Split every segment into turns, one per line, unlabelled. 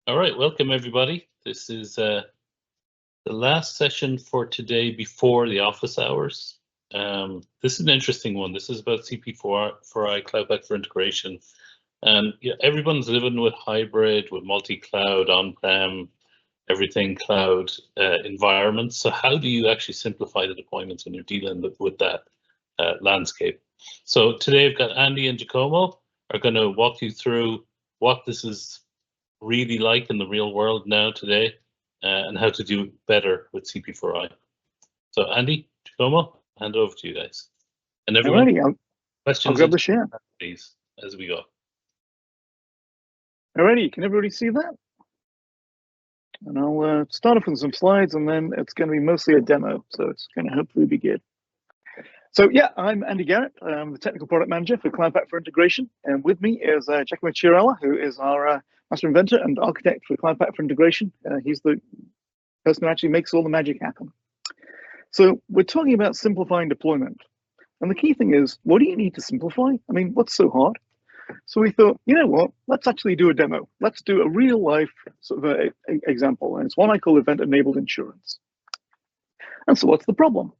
All right, welcome everybody. This is the last session for today before the office hours. This is an interesting one. This is about CP4I Cloud Pak for integration. And yeah, everyone's living with hybrid, with multi-cloud, on-prem, everything cloud environments. So how do you actually simplify the deployments when you're dealing with that landscape? So today I've got Andy and Giacomo are going to walk you through what this is really like in the real world now today, and how to do better with CP4I. So Andy, Giacomo, hand over to you guys. And everyone, questions,
I'll grab the share,
please, as we go.
Alrighty, can everybody see that? And I'll start off with some slides, and then it's going to be mostly a demo, so it's going to hopefully be good. So yeah, I'm Andy Garrett. I'm the technical product manager for Cloud Pak for integration, and with me is Giacomo Chiarella, who is our master inventor and architect for Cloud Pak for integration. He's the person who actually makes all the magic happen. So we're talking about simplifying deployment. And the key thing is, what do you need to simplify? I mean, what's so hard? So we thought, you know what, let's actually do a demo. Let's do a real life sort of example. And it's one I call event-enabled insurance. And so what's the problem?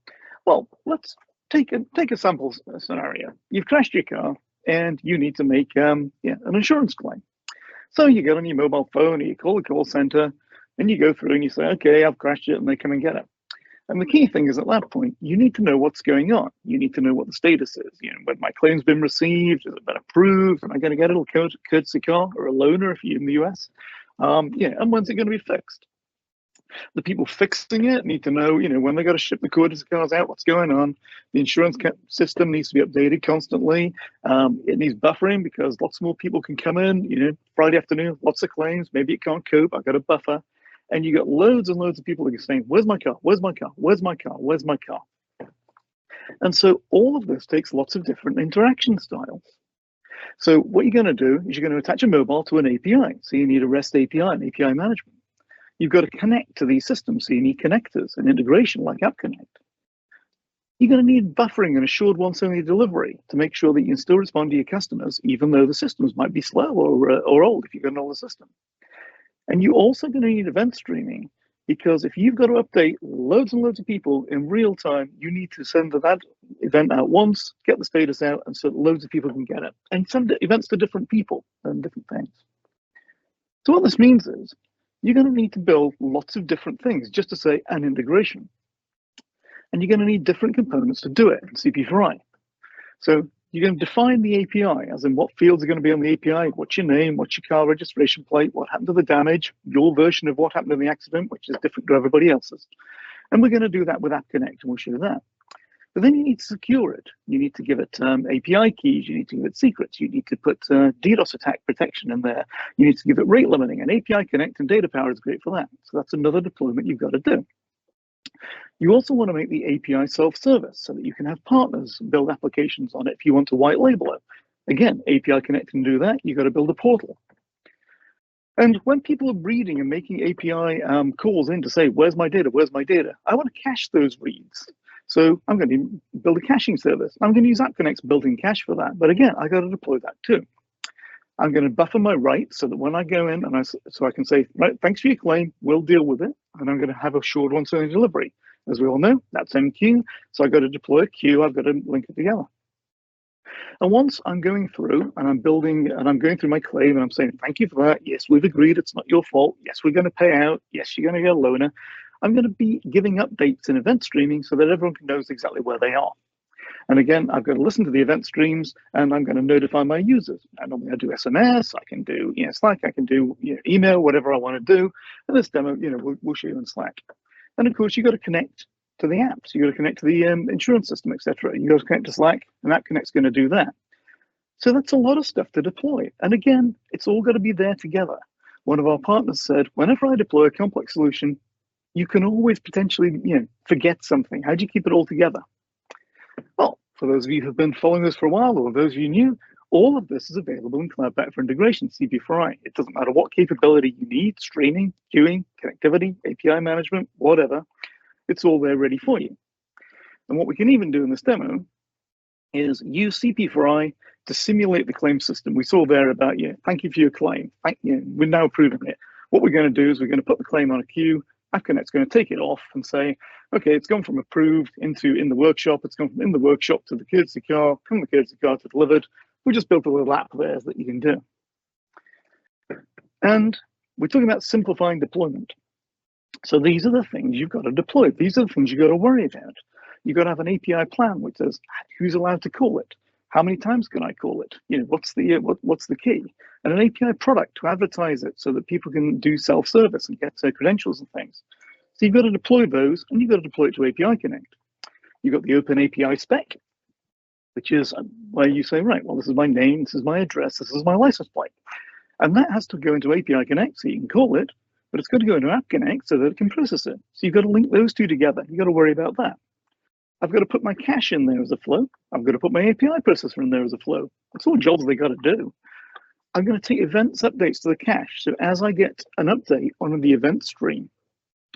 Well, let's take a sample scenario. You've crashed your car and you need to make an insurance claim. So you get on your mobile phone, or you call the call center, and you go through and you say, okay, I've crashed it, and they come and get it. And the key thing is, at that point, you need to know what's going on. You need to know what the status is. You know, when my claim's been received, has it been approved? Am I going to get a little courtesy car or a loaner if you're in the US? And when's it going to be fixed? The people fixing it need to know, you know, when they got to ship the courtesy cars out, what's going on. The insurance system needs to be updated constantly. It needs buffering because lots more people can come in. You know, Friday afternoon, lots of claims. Maybe it can't cope. I've got a buffer. And you got loads and loads of people that are saying, where's my car? Where's my car? Where's my car? Where's my car? And so all of this takes lots of different interaction styles. So what you're going to do is you're going to attach a mobile to an API. So you need a REST API and API management. You've got to connect to these systems. So you need connectors and integration like App Connect. You're going to need buffering and assured once-only delivery to make sure that you can still respond to your customers, even though the systems might be slow or old if you've got an older system. And you're also going to need event streaming, because if you've got to update loads and loads of people in real time, you need to send that event out once, get the status out, and so loads of people can get it. And send events to different people and different things. So what this means is you're going to need to build lots of different things just to say an integration. And you're going to need different components to do it in CP4I. So you're going to define the API, as in what fields are going to be on the API, what's your name, what's your car registration plate, what happened to the damage, your version of what happened in the accident, which is different to everybody else's. And we're going to do that with App Connect, and we'll show that. But then you need to secure it. You need to give it API keys, you need to give it secrets, you need to put DDoS attack protection in there, you need to give it rate limiting, and API Connect and Data Power is great for that. So that's another deployment you've got to do. You also want to make the API self-service so that you can have partners build applications on it if you want to white label it. Again, API Connect can do that. You've got to build a portal. And when people are reading and making API calls in to say, where's my data? Where's my data? I want to cache those reads. So I'm going to build a caching service. I'm going to use App Connect's built-in cache for that. But again, I got to deploy that too. I'm going to buffer my writes so that when I go in and I can say, right, thanks for your claim, we'll deal with it. And I'm going to have assured once-only delivery. As we all know, that's MQ. So I've got to deploy a queue. I've got to link it together. And once I'm going through and I'm going through my claim and I'm saying, thank you for that. Yes, we've agreed. It's not your fault. Yes, we're going to pay out. Yes, you're going to get a loaner. I'm going to be giving updates in event streaming so that everyone knows exactly where they are. And again, I've got to listen to the event streams and I'm going to notify my users. And normally I do SMS, I can do Slack, I can do email, whatever I want to do. And this demo, we'll show you in Slack. And of course, you've got to connect to the apps. You've got to connect to the insurance system, etc. You've got to connect to Slack, and App Connect's going to do that. So that's a lot of stuff to deploy. And again, it's all got to be there together. One of our partners said, whenever I deploy a complex solution, you can always potentially forget something. How do you keep it all together? Well, for those of you who've been following this for a while, or those of you new, all of this is available in Cloud Pak for integration, CP4I. It doesn't matter what capability you need, streaming, queuing, connectivity, API management, whatever, it's all there ready for you. And what we can even do in this demo is use CP4I to simulate the claim system. We saw there about, thank you for your claim. We're now approving it. what we're going to do is we're going to put the claim on a queue. AppConnect's going to take it off and say, okay, it's gone from approved into in the workshop. It's gone from in the workshop to the courtesy car, from the courtesy car to delivered. We just built a little app there that you can do. And we're talking about simplifying deployment. So these are the things you've got to deploy. These are the things you've got to worry about. You've got to have an API plan which says who's allowed to call it, how many times can I call it, what's the key, and an API product to advertise it so that people can do self-service and get credentials and things. So you've got to deploy those, and you've got to deploy it to API Connect. You've got the Open API spec, which is where you say, right, well, this is my name, this is my address, this is my license plate, and that has to go into API Connect so you can call it. But it's got to go into App Connect so that it can process it. So you've got to link those two together. You've got to worry about that. I've got to put my cache in there as a flow. I've got to put my API processor in there as a flow. That's all jobs they got to do. I'm going to take events updates to the cache. So as I get an update on the event stream,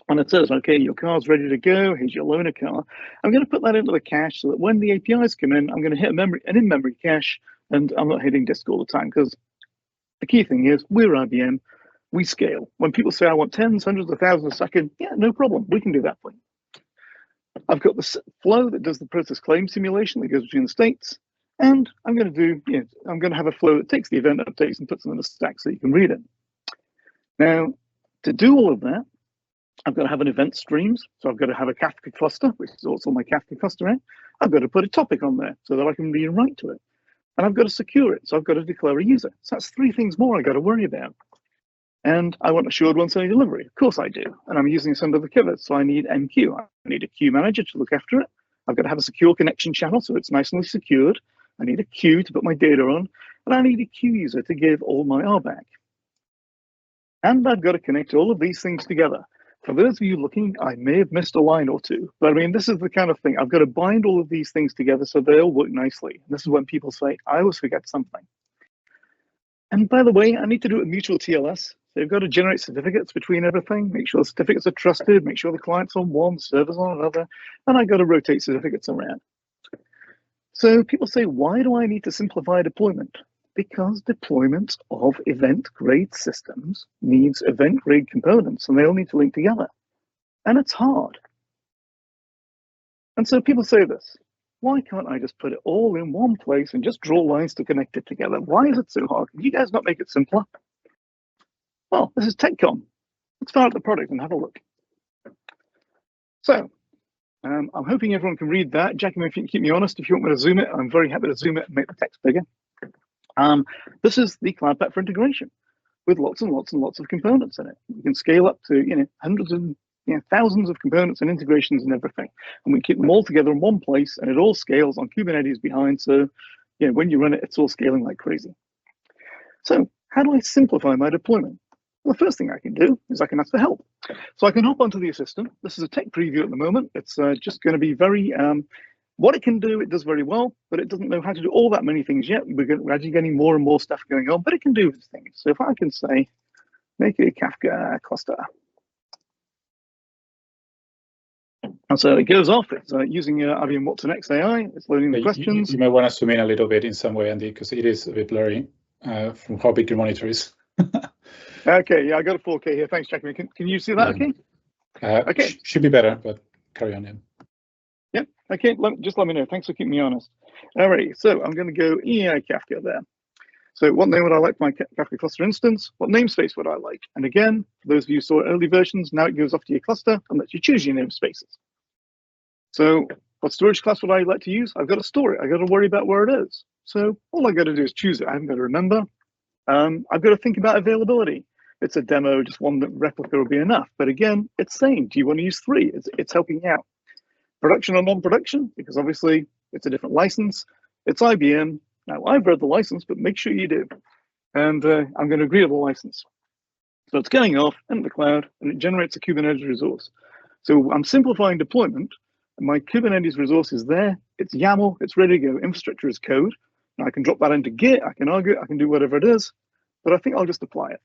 and it says, okay, your car's ready to go, here's your loaner car, I'm going to put that into the cache so that when the APIs come in, I'm going to hit an in-memory cache, and I'm not hitting disk all the time, because the key thing is we're IBM. We scale. When people say, I want tens, hundreds of thousands a second, yeah, no problem. We can do that for you. I've got the flow that does the process claim simulation that goes between the states. And I'm going to do, I'm going to have a flow that takes the event updates and puts them in the stack so you can read it. Now, to do all of that, I've got to have an event streams. So I've got to have a Kafka cluster, which is also my Kafka cluster in. I've got to put a topic on there so that I can read and write to it. And I've got to secure it. So I've got to declare a user. So that's three things more I've got to worry about. And I want assured one-day delivery. Of course I do. And I'm using this under the covers. So I need MQ. I need a queue manager to look after it. I've got to have a secure connection channel so it's nicely secured. I need a queue to put my data on. And I need a queue user to give all my R back. And I've got to connect all of these things together. For those of you looking, I may have missed a line or two. But I mean, this is the kind of thing. I've got to bind all of these things together so they all work nicely. And this is when people say, I always forget something. And by the way, I need to do a mutual TLS. So you've got to generate certificates between everything, make sure the certificates are trusted, make sure the client's on one, server's on another, and I've got to rotate certificates around. So people say, why do I need to simplify deployment? Because deployment of event-grade systems needs event-grade components, and they all need to link together. And it's hard. And so people say this, why can't I just put it all in one place and just draw lines to connect it together? Why is it so hard? Can you guys not make it simpler? Well, this is TechCon. Let's fire up the product and have a look. So I'm hoping everyone can read that. Jackie, if you can keep me honest, if you want me to zoom it, I'm very happy to zoom it and make the text bigger. This is the Cloud Pak for integration with lots and lots and lots of components in it. You can scale up to hundreds and thousands of components and integrations and everything. And we keep them all together in one place, and it all scales on Kubernetes behind. So when you run it, it's all scaling like crazy. So how do I simplify my deployment? Well, the first thing I can do is I can ask for help. So I can hop onto the assistant. This is a tech preview at the moment. It's just going to be very, what it can do, it does very well, but it doesn't know how to do all that many things yet. We're actually getting more and more stuff going on, but it can do things. So if I can say, make a Kafka cluster. And so it goes off. It's using IBM Watson X AI. It's loading the questions.
You may want to zoom in a little bit in some way, Andy, because it is a bit blurry from how big your monitor is.
Okay, yeah, I got a 4K here. Thanks, Jackie. Can you see that okay?
Okay. Should be better, but carry on, yeah.
Yep, okay, just let me know. Thanks for keeping me honest. Alrighty, so I'm going to go EI Kafka there. So what name would I like for my Kafka cluster instance? What namespace would I like? And again, for those of you who saw early versions, now it goes off to your cluster and lets you choose your namespaces. So what storage class would I like to use? I've got to store it. I've got to worry about where it is. So all I've got to do is choose it. I haven't got to remember. I've got to think about availability. It's a demo, just one replica will be enough. But again, it's saying, do you want to use 3? It's helping out. Production or non-production, because obviously it's a different license. It's IBM. Now, I've read the license, but make sure you do. And I'm going to agree to the license. So it's going off into the cloud, and it generates a Kubernetes resource. So I'm simplifying deployment, and my Kubernetes resource is there. It's YAML. It's ready to go. Infrastructure is code. Now I can drop that into Git. I can argue it. I can do whatever it is. But I think I'll just apply it.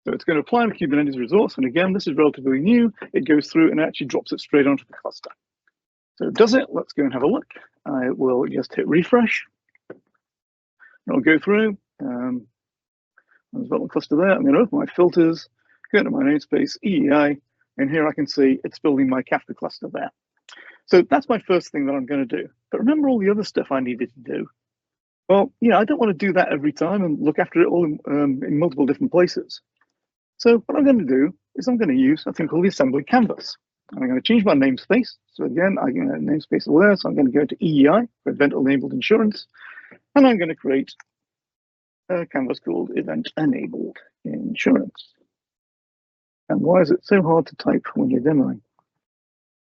So it's going to apply the Kubernetes resource. And again, this is relatively new. It goes through and actually drops it straight onto the cluster. So it does it. Let's go and have a look. I will just hit refresh. It'll go through. the development cluster there. I'm going to open my filters, go into my namespace, EEI, and here I can see it's building my Kafka cluster there. So that's my first thing that I'm going to do. But remember all the other stuff I needed to do. Well, I don't want to do that every time and look after it all in multiple different places. So what I'm going to do is I'm going to use a thing called the assembly canvas. And I'm going to change my namespace. So again, I'm going to namespace aware. So I'm going to go to EEI for event-enabled insurance. And I'm going to create a canvas called event-enabled insurance. And why is it so hard to type when you're demoing?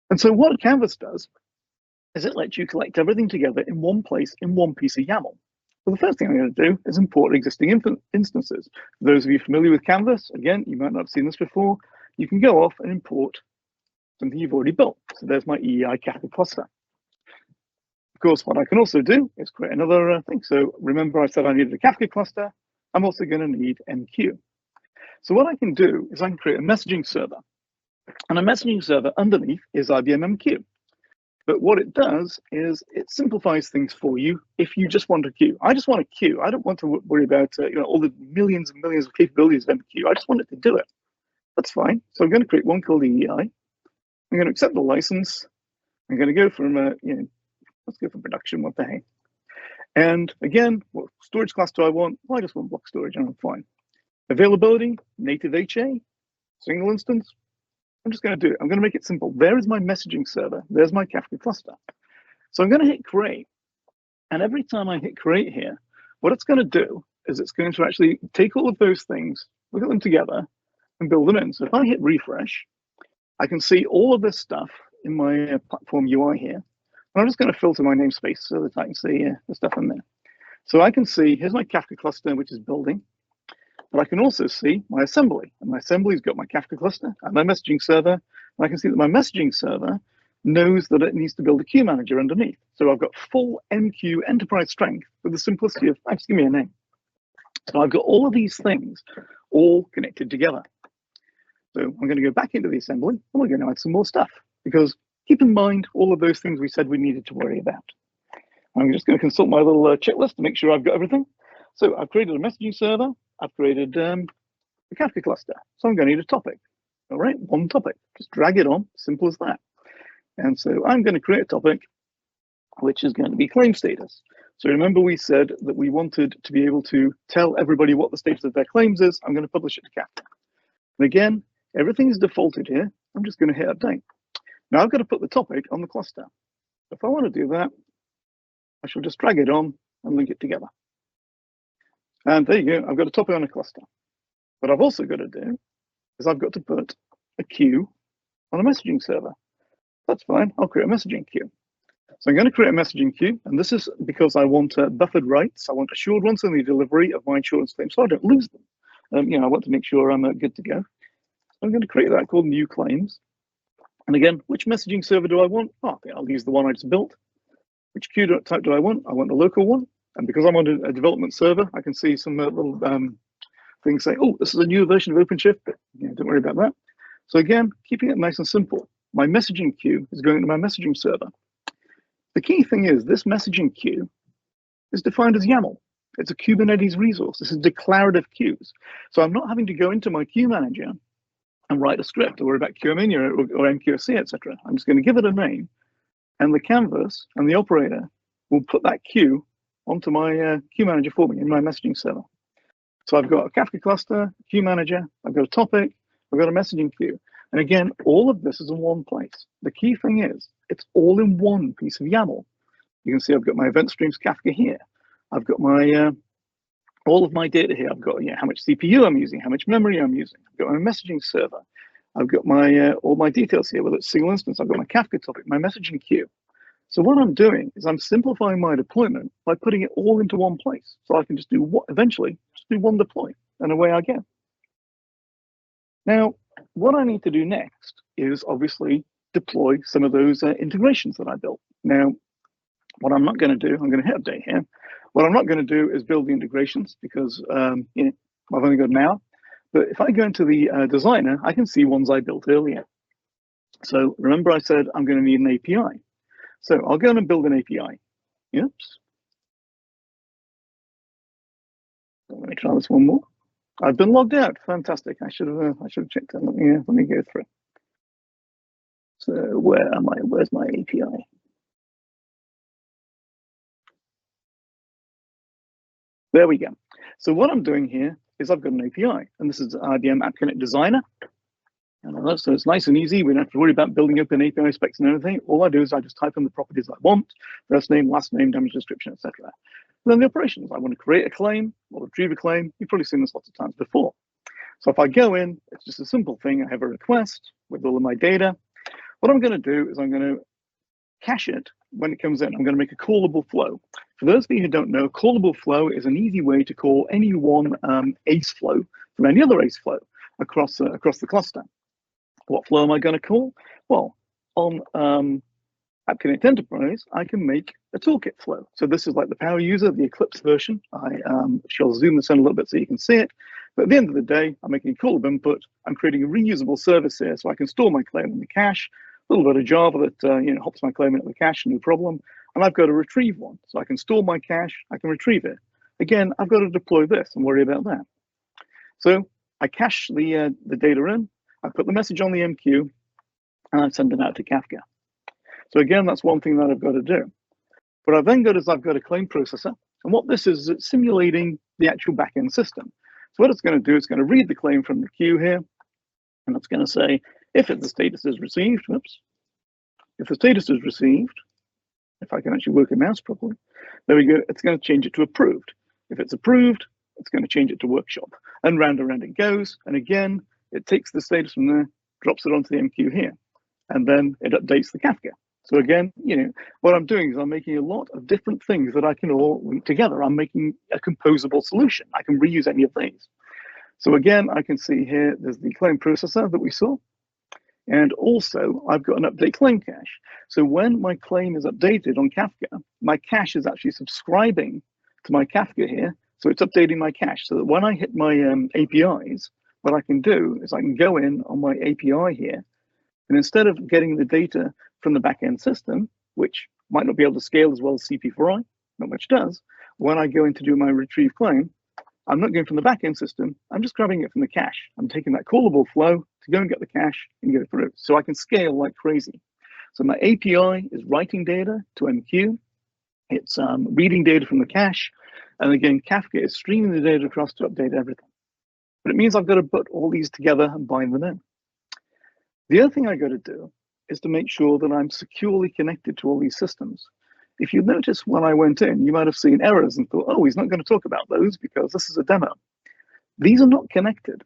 And so what a canvas does is it lets you collect everything together in one place, in one piece of YAML. So the first thing I'm going to do is import existing instances. For those of you familiar with Canvas, again, you might not have seen this before, you can go off and import something you've already built. So there's my EEI Kafka cluster. Of course, what I can also do is create another thing. So remember I said I needed a Kafka cluster. I'm also going to need MQ. So what I can do is I can create a messaging server. And a messaging server underneath is IBM MQ. But what it does is it simplifies things for you if you just want a queue. I just want a queue. I don't want to worry about all the millions and millions of capabilities of MQ. I just want it to do it. That's fine. So I'm going to create one called EEI. I'm going to accept the license. I'm going to go from, let's go for production, what the heck. And again, what storage class do I want? Well, I just want block storage, and I'm fine. Availability, native HA, single instance. I'm just going to do it. I'm going to make it simple. There is my messaging server. There's my Kafka cluster. So I'm going to hit create. And every time I hit create here, what it's going to do is it's going to actually take all of those things, look at them together, and build them in. So if I hit refresh, I can see all of this stuff in my platform UI here. And I'm just going to filter my namespace so that I can see the stuff in there. So I can see, here's my Kafka cluster, which is building. But I can also see my assembly, and my assembly's got my Kafka cluster and my messaging server. And I can see that my messaging server knows that it needs to build a queue manager underneath. So I've got full MQ enterprise strength with the simplicity of, just give me a name. So I've got all of these things all connected together. So I'm going to go back into the assembly, and we're going to add some more stuff, because keep in mind all of those things we said we needed to worry about. I'm just going to consult my little checklist to make sure I've got everything. So I've created a messaging server. I've created a Kafka cluster. So I'm going to need a topic. All right, one topic. Just drag it on, simple as that. And so I'm going to create a topic, which is going to be claim status. So remember we said that we wanted to be able to tell everybody what the status of their claims is. I'm going to publish it to Kafka. And again, everything is defaulted here. I'm just going to hit update. Now I've got to put the topic on the cluster. If I want to do that, I shall just drag it on and link it together. And there you go, I've got a topic on a cluster. What I've also got to do is I've got to put a queue on a messaging server. That's fine, I'll create a messaging queue. So I'm going to create a messaging queue, and this is because I want buffered writes. I want assured ones in the delivery of my insurance claims so I don't lose them. I want to make sure I'm good to go. So I'm going to create that called new claims. And again, which messaging server do I want? Oh, okay, I'll use the one I just built. Which queue type do I want? I want a local one. And because I'm on a development server, I can see some little things say, oh, this is a new version of OpenShift, but don't worry about that. So again, keeping it nice and simple, my messaging queue is going to my messaging server. The key thing is this messaging queue is defined as YAML. It's a Kubernetes resource. This is declarative queues. So I'm not having to go into my queue manager and write a script or worry about QMIN or MQSC, etc. I'm just going to give it a name, and the canvas and the operator will put that queue onto my queue manager for me in my messaging server. So I've got a Kafka cluster, queue manager, I've got a topic, I've got a messaging queue. And again, all of this is in one place. The key thing is it's all in one piece of YAML. You can see I've got my event streams Kafka here. I've got my all of my data here. I've got how much CPU I'm using, how much memory I'm using. I've got my messaging server. I've got my all my details here, whether it's single instance. I've got my Kafka topic, my messaging queue. So what I'm doing is I'm simplifying my deployment by putting it all into one place. So I can just do eventually just do one deploy, and away I go. Now, what I need to do next is obviously deploy some of those integrations that I built. Now, what I'm not going to do, I'm going to hit update here. What I'm not going to do is build the integrations because I've only got an hour. But if I go into the designer, I can see ones I built earlier. So remember I said I'm going to need an API. So I'll go and build an API. Oops. Let me try this one more. I've been logged out. Fantastic. I should have checked that. Let me go through. So where am I? Where's my API? There we go. So what I'm doing here is I've got an API, and this is IBM App Connect Designer. And so it's nice and easy. We don't have to worry about building up an API specs and everything. All I do is I just type in the properties I want, first name, last name, damage description, etc. Then the operations. I want to create a claim or retrieve a claim. You've probably seen this lots of times before. So if I go in, it's just a simple thing. I have a request with all of my data. What I'm going to do is I'm going to cache it when it comes in. I'm going to make a callable flow. For those of you who don't know, callable flow is an easy way to call any one ACE flow from any other ACE flow across the cluster. What flow am I going to call? Well, on App Connect Enterprise, I can make a toolkit flow. So this is like the power user, the Eclipse version. I shall zoom this in a little bit so you can see it. But at the end of the day, I'm making a callable input. I'm creating a reusable service here so I can store my claim in the cache. A little bit of Java that hops my claim into the cache, no problem. And I've got to retrieve one. So I can store my cache, I can retrieve it. Again, I've got to deploy this and worry about that. So I cache the data in, I put the message on the MQ, and I send it out to Kafka. So again, that's one thing that I've got to do. What I've then got is I've got a claim processor. And what this is, it's simulating the actual backend system. So what it's going to do, it's going to read the claim from the queue here, and it's going to say, if the status is received, if the status is received, if I can actually work a mouse properly, there we go, it's going to change it to approved. If it's approved, it's going to change it to workshop. And round it goes. And again, it takes the status from there, drops it onto the MQ here, and then it updates the Kafka. So again, what I'm doing is I'm making a lot of different things that I can all link together. I'm making a composable solution. I can reuse any of these. So again, I can see here, there's the claim processor that we saw. And also, I've got an update claim cache. So when my claim is updated on Kafka, my cache is actually subscribing to my Kafka here. So it's updating my cache so that when I hit my APIs, what I can do is I can go in on my API here, and instead of getting the data from the backend system, which might not be able to scale as well as CP4I, not much does, when I go in to do my retrieve claim, I'm not going from the backend system, I'm just grabbing it from the cache. I'm taking that callable flow to go and get the cache and go through. So I can scale like crazy. So my API is writing data to MQ, it's reading data from the cache, and again, Kafka is streaming the data across to update everything. But it means I've got to put all these together and bind them in. The other thing I got to do is to make sure that I'm securely connected to all these systems. If you notice when I went in, you might have seen errors and thought, oh, he's not going to talk about those because this is a demo. These are not connected.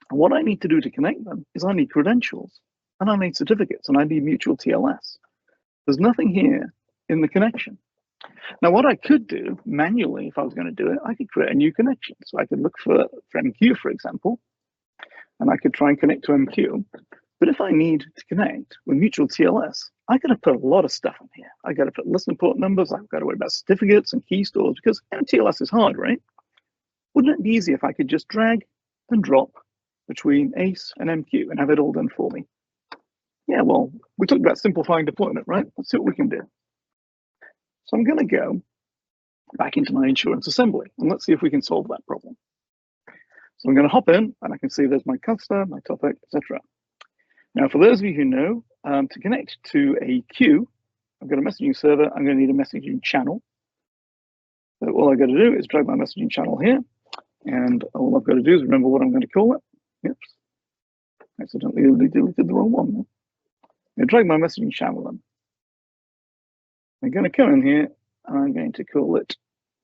And what I need to do to connect them is I need credentials, and I need certificates, and I need mutual TLS. There's nothing here in the connection. Now, what I could do manually, if I was going to do it, I could create a new connection. So I could look for MQ, for example, and I could try and connect to MQ. But if I need to connect with mutual TLS, I got to put a lot of stuff in here. I got to put listener port numbers. I've got to worry about certificates and key stores because TLS is hard, right? Wouldn't it be easy if I could just drag and drop between ACE and MQ and have it all done for me? Yeah, well, we talked about simplifying deployment, right? Let's see what we can do. So I'm going to go back into my insurance assembly, and let's see if we can solve that problem. So I'm going to hop in, and I can see there's my cluster, my topic, etc. Now, for those of you who know, to connect to a queue, I've got a messaging server, I'm going to need a messaging channel. So all I've got to do is drag my messaging channel here, and all I've got to do is remember what I'm going to call it. Oops, accidentally deleted the wrong one. I'm going to drag my messaging channel in. I'm going to come in here, and I'm going to call it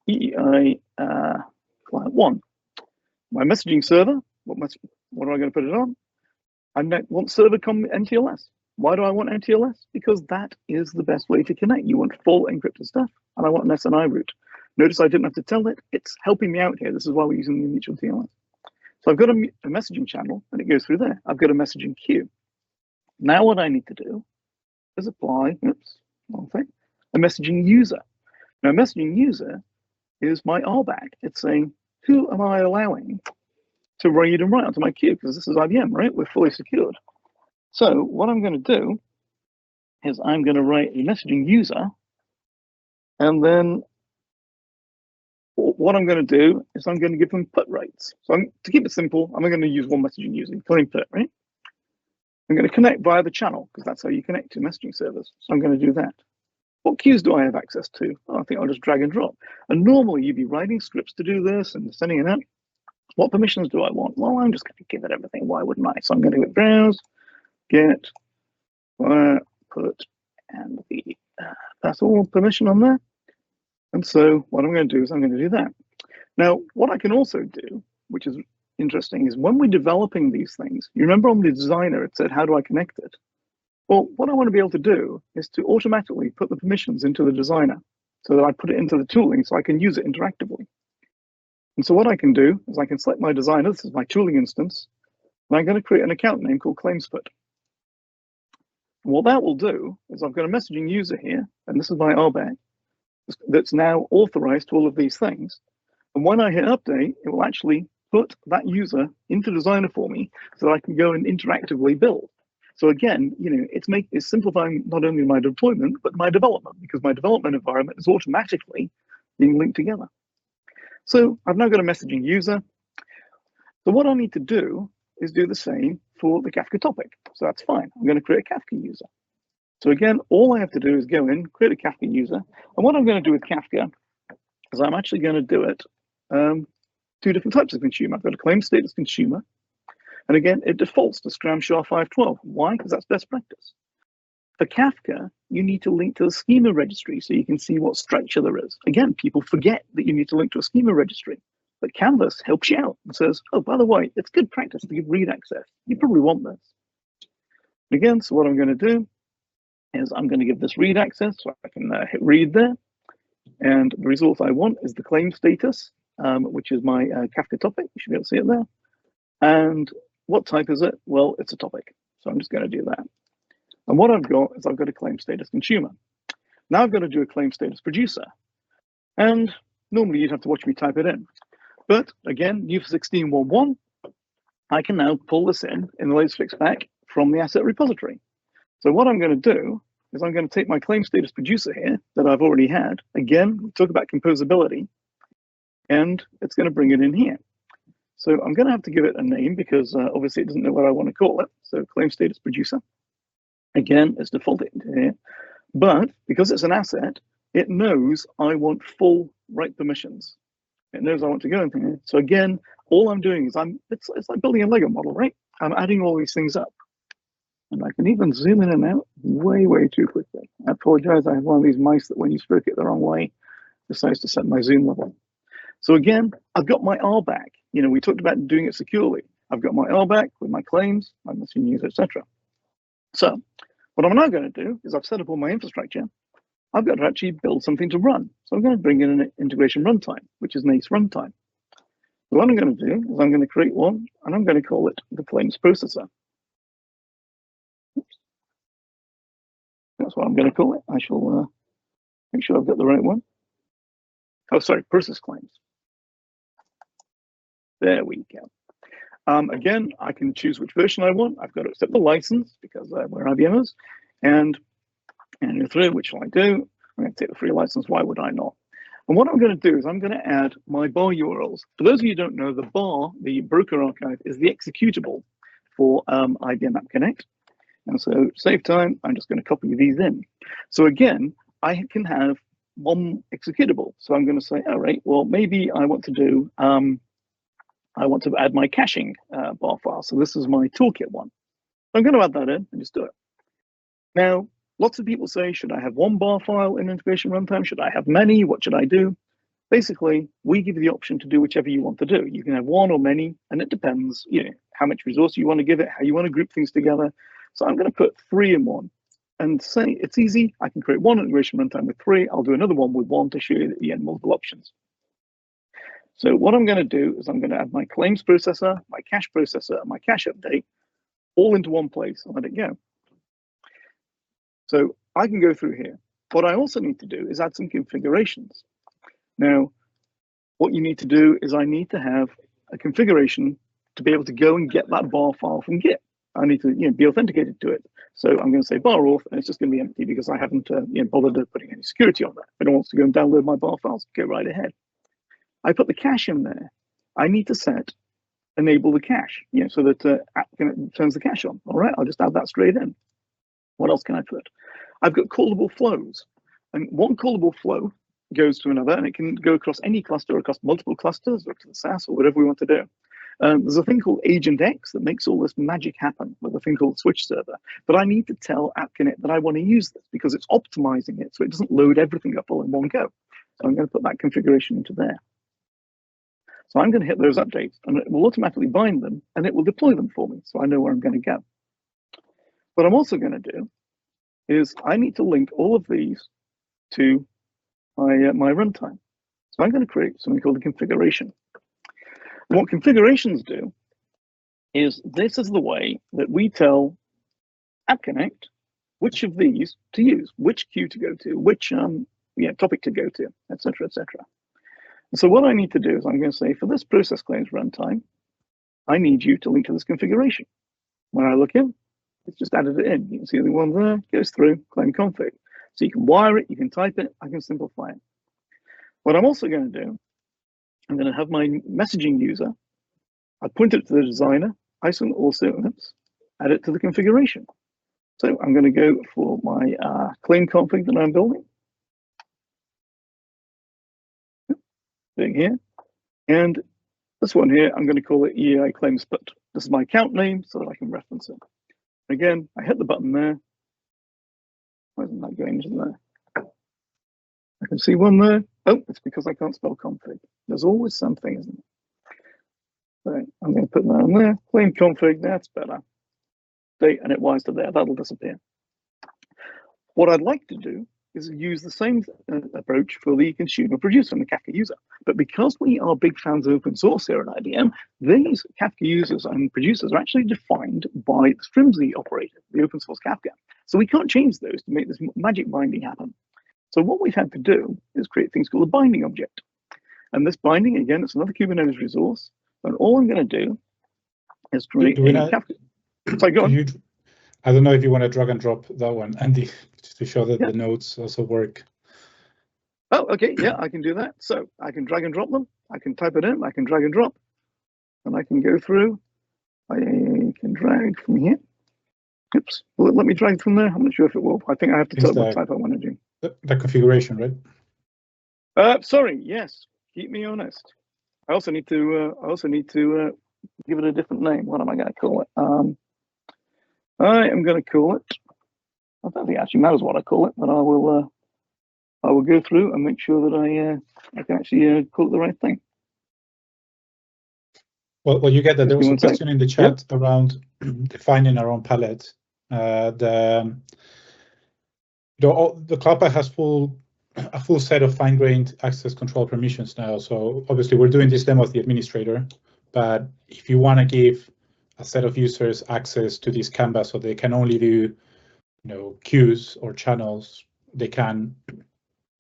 EEI client 1. My messaging server, what am I going to put it on? I want server NTLS. Why do I want NTLS? Because that is the best way to connect. You want full encrypted stuff, and I want an SNI route. Notice I didn't have to tell it. It's helping me out here. This is why we're using the mutual TLS. So I've got a messaging channel, and it goes through there. I've got a messaging queue. Now what I need to do is apply, wrong thing, a messaging user. Now, a messaging user is my RBAC. It's saying, who am I allowing to read and write onto my queue? Because this is IBM, right? We're fully secured. So what I'm going to do is I'm going to write a messaging user, and then what I'm going to do is I'm going to give them put rates. So to keep it simple, I'm going to use one messaging user, claim put, right? I'm going to connect via the channel because that's how you connect to messaging servers. So I'm going to do that. What queues do I have access to? Oh, I think I'll just drag and drop. And normally you'd be writing scripts to do this and sending it out. What permissions do I want? Well, I'm just going to give it everything. Why wouldn't I? So I'm going to go browse, get, put, and the that's all permission on there. And so what I'm going to do is I'm going to do that. Now, what I can also do, which is interesting, is when we're developing these things, you remember on the designer, it said, how do I connect it? Well, what I want to be able to do is to automatically put the permissions into the designer so that I put it into the tooling so I can use it interactively. And so what I can do is I can select my designer, this is my tooling instance, and I'm going to create an account name called ClaimsPut. And what that will do is I've got a messaging user here, and this is my RBAC, that's now authorized to all of these things. And when I hit update, it will actually put that user into designer for me so that I can go and interactively build. So again, it's simplifying not only my deployment, but my development, because my development environment is automatically being linked together. So I've now got a messaging user. So what I need to do is do the same for the Kafka topic. So that's fine. I'm going to create a Kafka user. So again, all I have to do is go in, create a Kafka user. And what I'm going to do with Kafka is I'm actually going to do it two different types of consumer. I've got a claim status consumer. And again, it defaults to Scram SHA-512. Why? Because that's best practice. For Kafka, you need to link to the schema registry so you can see what structure there is. Again, people forget that you need to link to a schema registry. But Canvas helps you out and says, oh, by the way, it's good practice to give read access. You probably want this. Again, so what I'm going to do is I'm going to give this read access, so I can hit read there. And the result I want is the claim status, which is my Kafka topic. You should be able to see it there. And what type is it? Well, it's a topic. So I'm just going to do that. And what I've got is I've got a claim status consumer. Now I've got to do a claim status producer. And normally you'd have to watch me type it in. But again, new for 16.1.1, I can now pull this in the latest fix pack from the asset repository. So what I'm going to do is I'm going to take my claim status producer here that I've already had. Again, we talk about composability, and it's going to bring it in here. So I'm going to have to give it a name because obviously it doesn't know what I want to call it. So claim status producer. Again, it's defaulted into here. But because it's an asset, it knows I want full write permissions. It knows I want to go into here. So again, all I'm doing is it's like building a Lego model, right? I'm adding all these things up. And I can even zoom in and out way, way too quickly. I apologize. I have one of these mice that when you stroke it the wrong way, decides to set my zoom level. So again, I've got my RBAC. We talked about doing it securely. I've got my RBAC with my claims, my messaging user, etc. So what I'm now going to do is I've set up all my infrastructure. I've got to actually build something to run. So I'm going to bring in an integration runtime, which is an ACE runtime. So what I'm going to do is I'm going to create one, and I'm going to call it the claims processor. Oops. That's what I'm going to call it. I shall make sure I've got the right one. Oh, sorry, process claims. There we go. Again, I can choose which version I want. I've got to accept the license because we're IBMers. And through, which shall I do? I'm going to take the free license. Why would I not? And what I'm going to do is I'm going to add my bar URLs. For those of you who don't know, the bar, the broker archive, is the executable for IBM App Connect. And so to save time, I'm just going to copy these in. So again, I can have one executable. So I'm going to say, all right, well, maybe I want to do, I want to add my caching bar file. So this is my toolkit one. I'm going to add that in and just do it. Now, lots of people say, should I have one bar file in integration runtime? Should I have many? What should I do? Basically, we give you the option to do whichever you want to do. You can have one or many, and it depends, how much resource you want to give it, how you want to group things together. So I'm going to put 3 in one and say it's easy. I can create one integration runtime with 3. I'll do another one with 1 to show you that you have multiple options. So what I'm going to do is I'm going to add my claims processor, my cache processor, and my cache update all into one place and let it go. So I can go through here. What I also need to do is add some configurations. Now, what you need to do is I need to have a configuration to be able to go and get that bar file from Git. I need to be authenticated to it. So I'm going to say bar auth, and it's just going to be empty because I haven't bothered putting any security on that. If anyone wants to go and download my bar files, go right ahead. I put the cache in there. I need to set enable the cache, so that it turns the cache on. All right, I'll just add that straight in. What else can I put? I've got callable flows, and one callable flow goes to another, and it can go across any cluster, or across multiple clusters, or to the SAS, or whatever we want to do. There's a thing called Agent X that makes all this magic happen with a thing called Switch Server. But I need to tell AppConnect that I want to use this because it's optimizing it so it doesn't load everything up all in one go. So I'm going to put that configuration into there. So I'm going to hit those updates, and it will automatically bind them, and it will deploy them for me, so I know where I'm going to go. What I'm also going to do is I need to link all of these to my runtime. So I'm going to create something called a configuration. And what configurations do is this is the way that we tell AppConnect which of these to use, which queue to go to, which topic to go to, etc., etc. So what I need to do is I'm going to say, for this process claims runtime, I need you to link to this configuration. When I look in, it's just added it in. You can see the one there, goes through, claim config. So you can wire it, you can type it, I can simplify it. What I'm also going to do, I'm going to have my messaging user, I point it to the designer, isolate all pseudonyms, add it to the configuration. So I'm going to go for my claim config that I'm building. Doing here, and this one here, I'm going to call it EAI claim split. This is my account name so that I can reference it. Again, I hit the button there. Why isn't that going into there? I can see one there. Oh, it's because I can't spell config. There's always something, isn't it? So I'm going to put that on there. Claim config, that's better. Date, and it wires to there. That'll disappear. What I'd like to do is use the same approach for the consumer producer and the Kafka user. But because we are big fans of open source here at IBM, these Kafka users and producers are actually defined by the Strimsy operator, the open source Kafka. So we can't change those to make this magic binding happen. So what we've had to do is create things called a binding object. And this binding, again, it's another Kubernetes resource. And all I'm going to do is create a Kafka. Sorry, go on.
I don't know if you want to drag and drop that one, Andy, just to show that the nodes also work.
Oh, okay, yeah, I can do that. So I can drag and drop them. I can type it in. I can drag and drop, and I can go through. I can drag from here. Oops, will it let me drag from there? I'm not sure if it will. I think I have to tell it what type I want to do.
The configuration, right?
Sorry. Yes. Keep me honest. I also need to give it a different name. What am I going to call it? I am going to call it. I don't think it actually matters what I call it, but I will go through and make sure that I can actually call it the right thing.
Well, you get that there was a question in the chat around defining our own palette. The Cloud Pak has a full set of fine-grained access control permissions now. So obviously we're doing this demo as the administrator, but if you want to give a set of users access to this canvas so they can only do queues or channels, they can.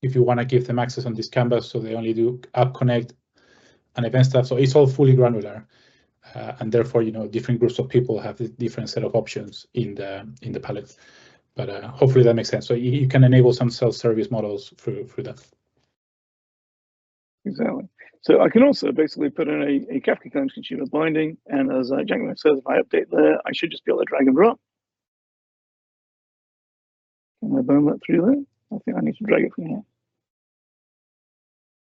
If you want to give them access on this canvas so they only do App Connect and event stuff, so it's all fully granular, and therefore different groups of people have a different set of options in the palette. But hopefully that makes sense. So you can enable some self-service models through that.
Exactly. So I can also basically put in a Kafka claims consumer binding, and as Jackman says, if I update there, I should just be able to drag and drop. Can I burn that through there? I think I need to drag it from here.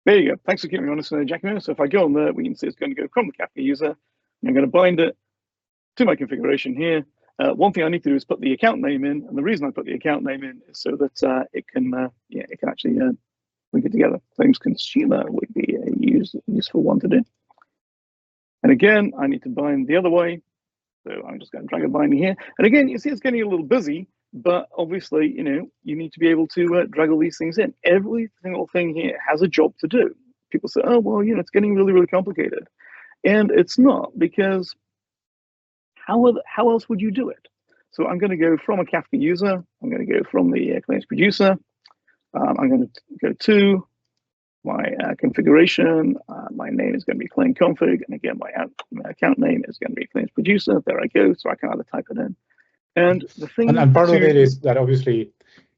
There you go. Thanks for keeping me honest, Jackman. So if I go on there, we can see it's going to go from the Kafka user, and I'm going to bind it to my configuration here. One thing I need to do is put the account name in, and the reason I put the account name in is so that it can actually link it together. Claims consumer would be a useful one to do. And again, I need to bind the other way. So I'm just going to drag a binding here. And again, you see it's getting a little busy, but obviously, you need to be able to drag all these things in. Every single thing here has a job to do. People say, oh, well, it's getting really, really complicated. And it's not, because how else would you do it? So I'm going to go from a Kafka user. I'm going to go from the claims producer. I'm going to go to my configuration. My name is going to be claim config. And again, my account name is going to be claims producer. There I go. So I can either type it in. And the thing,
and part of it is that obviously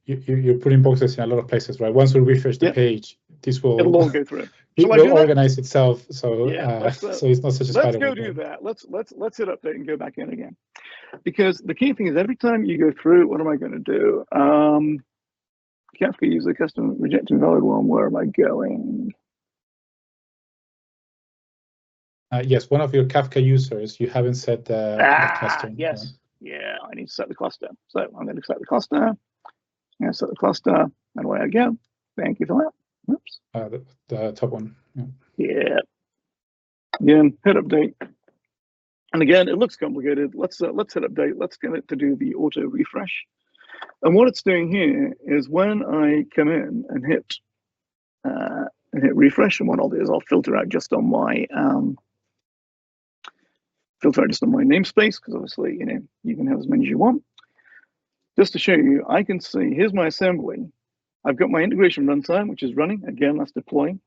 you're putting boxes in a lot of places, right? Once we refresh the page, this will
it'll all go through.
will organize itself, so
yeah,
so it's not such a
let's
spider
go
web.
do that. Let's hit update and go back in again, because the key thing is every time you go through, what am I going to do? Kafka user custom reject invalid one. Where am I going?
Yes, one of your Kafka users, you haven't set the cluster.
Yes, yeah, I need to set the cluster. So I'm going to set the cluster. I'm going to set the cluster, and away I go. Thank you for that. Oops.
The top one.
Yeah. Again, hit update. And again, it looks complicated. Let's hit update. Let's get it to do the auto refresh. And what it's doing here is when I come in and hit refresh, and what I'll do is I'll filter out just on my namespace, because obviously you can have as many as you want. Just to show you, I can see here's my assembly. I've got my integration runtime, which is running. Again, that's deploying.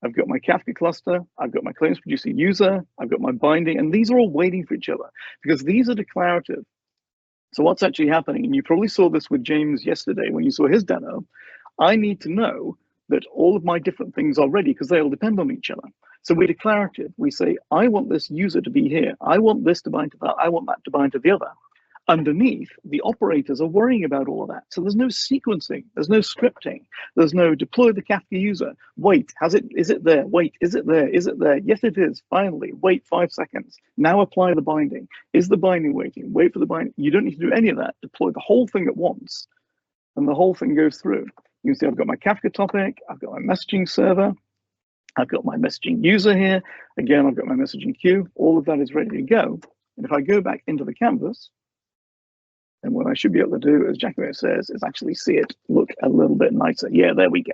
I've got my Kafka cluster. I've got my claims producer user. I've got my binding, and these are all waiting for each other because these are declarative. So what's actually happening, and you probably saw this with James yesterday when you saw his demo, I need to know that all of my different things are ready because they all depend on each other. So we're declarative. We say, I want this user to be here. I want this to bind to that. I want that to bind to the other. Underneath, the operators are worrying about all of that. So there's no sequencing, there's no scripting, there's no deploy the Kafka user. Wait, is it there? Wait, is it there? Is it there? Yes, it is. Finally, wait 5 seconds. Now apply the binding. Is the binding waiting? Wait for the binding. You don't need to do any of that. Deploy the whole thing at once, and the whole thing goes through. You can see I've got my Kafka topic, I've got my messaging server, I've got my messaging user here. Again, I've got my messaging queue. All of that is ready to go. And if I go back into the canvas, and what I should be able to do, as Giacomo says, is actually see it look a little bit nicer. Yeah, there we go.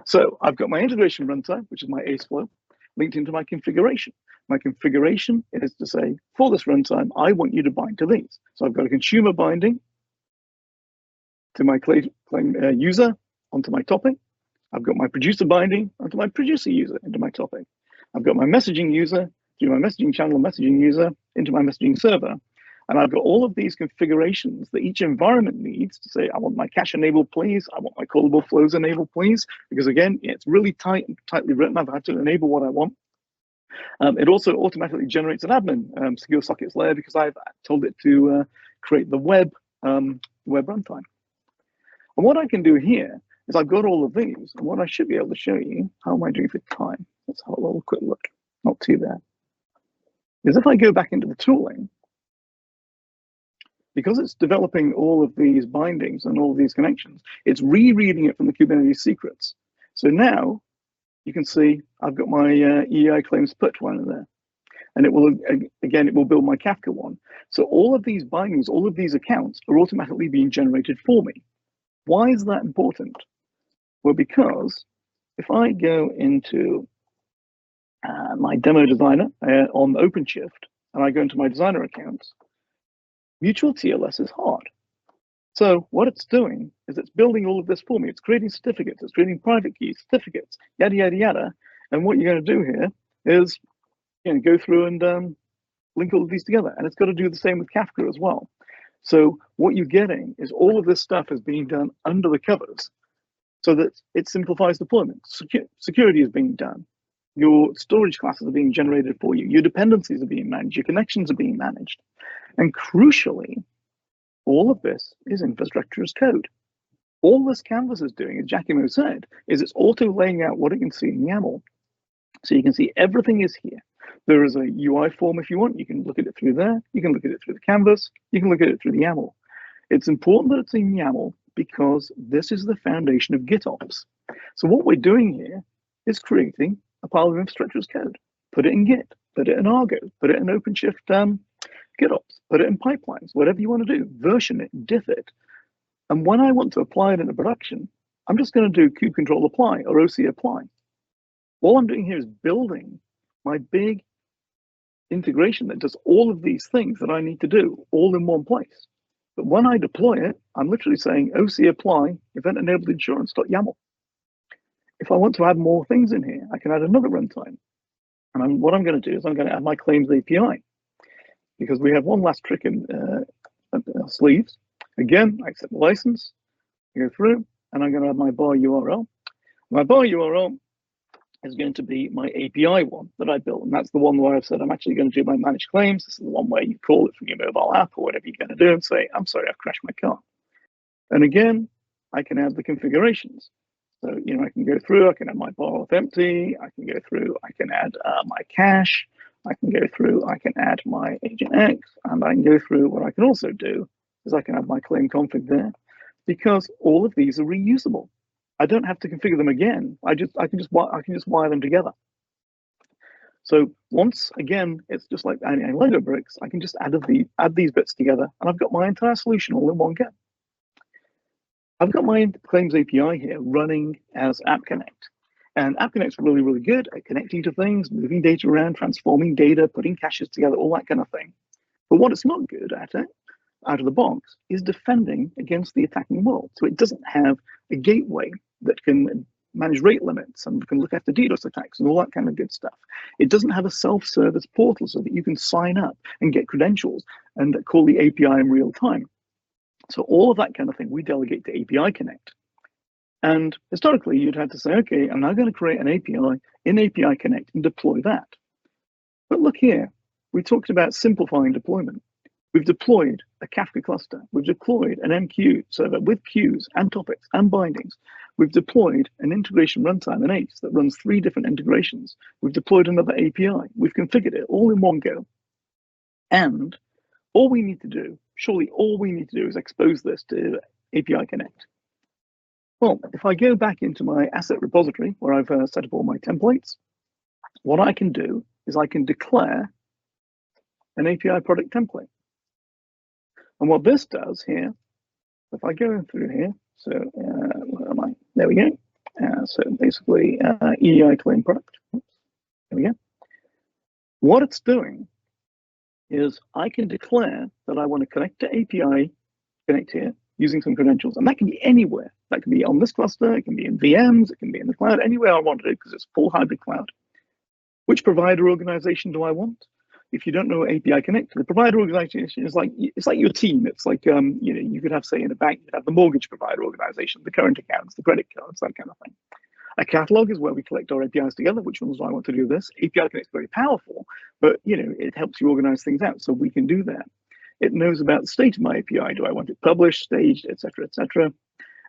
So I've got my integration runtime, which is my ACE flow, linked into my configuration. My configuration is to say, for this runtime, I want you to bind to these. So I've got a consumer binding to my claim user onto my topic. I've got my producer binding onto my producer user into my topic. I've got my messaging user through my messaging channel messaging user into my messaging server. And I've got all of these configurations that each environment needs to say, I want my cache enabled, please. I want my callable flows enabled, please. Because again, it's really tightly written. I've had to enable what I want. It also automatically generates an admin secure sockets layer because I've told it to create the web runtime. And what I can do here is I've got all of these. And what I should be able to show you, how am I doing for time? Let's have a little quick look. Not too bad. Is if I go back into the tooling, because it's developing all of these bindings and all of these connections, it's rereading it from the Kubernetes secrets. So now you can see I've got my EI claims put one in there. And it will, again, it will build my Kafka one. So all of these bindings, all of these accounts are automatically being generated for me. Why is that important? Well, because if I go into my demo designer on OpenShift, and I go into my designer accounts, mutual TLS is hard. So what it's doing is it's building all of this for me. It's creating certificates, it's creating private key certificates, yada, yada, yada. And what you're going to do here is go through and link all of these together. And it's got to do the same with Kafka as well. So what you're getting is all of this stuff is being done under the covers so that it simplifies deployment. Security is being done. Your storage classes are being generated for you. Your dependencies are being managed. Your connections are being managed. And crucially, all of this is infrastructure as code. All this canvas is doing, as Giacomo said, is it's auto laying out what it can see in YAML. So you can see everything is here. There is a UI form if you want. You can look at it through there. You can look at it through the canvas. You can look at it through the YAML. It's important that it's in YAML because this is the foundation of GitOps. So what we're doing here is creating a pile of infrastructure as code. Put it in Git, put it in Argo, put it in OpenShift GitOps, put it in pipelines, whatever you want to do, version it, diff it. And when I want to apply it into production, I'm just going to do kube control apply or OC apply. All I'm doing here is building my big integration that does all of these things that I need to do all in one place. But when I deploy it, I'm literally saying OC apply event enabled insurance.yaml. If I want to add more things in here, I can add another runtime. And what I'm going to do is I'm going to add my claims API because we have one last trick in our sleeves. Again, I accept the license, I go through, and I'm going to add my bar URL. My bar URL is going to be my API one that I built. And that's the one where I've said I'm actually going to do my managed claims. This is the one where you call it from your mobile app or whatever you're going to do and say, I'm sorry, I've crashed my car. And again, I can add the configurations. So, you know, I can go through, I can add my borrow empty, I can go through, I can add my cache, I can go through, I can add my agent X, and I can go through. What I can also do is I can add my claim config there, because all of these are reusable. I don't have to configure them again. I can just wire them together. So once again, it's just like adding Lego bricks. I can just add these bits together, and I've got my entire solution all in one go. I've got my Claims API here running as App Connect. And App Connect's really, really good at connecting to things, moving data around, transforming data, putting caches together, all that kind of thing. But what it's not good at, out of the box, is defending against the attacking world. So it doesn't have a gateway that can manage rate limits and can look after DDoS attacks and all that kind of good stuff. It doesn't have a self-service portal so that you can sign up and get credentials and call the API in real time. So all of that kind of thing, we delegate to API Connect. And historically, you'd have to say, okay, I'm now going to create an API in API Connect and deploy that. But look here, we talked about simplifying deployment. We've deployed a Kafka cluster. We've deployed an MQ server with queues and topics and bindings. We've deployed an integration runtime, an ACE, that runs 3 different integrations. We've deployed another API. We've configured it all in one go. And all we need to do, surely all we need to do is expose this to API Connect. Well, if I go back into my asset repository where I've set up all my templates, what I can do is I can declare an API product template. And what this does here, if I go through here, so where am I? There we go. So basically, EI claim product. Oops, there we go. What it's doing is I can declare that I want to connect to API Connect here using some credentials, and that can be anywhere. That can be on this cluster, it can be in VMs, it can be in the cloud, anywhere I want to do, because it's full hybrid cloud. Which provider organization do I want? If you don't know API Connect, the provider organization is like, it's like your team. It's like, you know, you could have, say, in a bank, you have the mortgage provider organization, the current accounts, the credit cards, that kind of thing. A catalog is where we collect our APIs together. Which ones do I want to do this? API Connect is very powerful, but you know, it helps you organize things out, so we can do that. It knows about the state of my API. Do I want it published, staged, etc., etc.?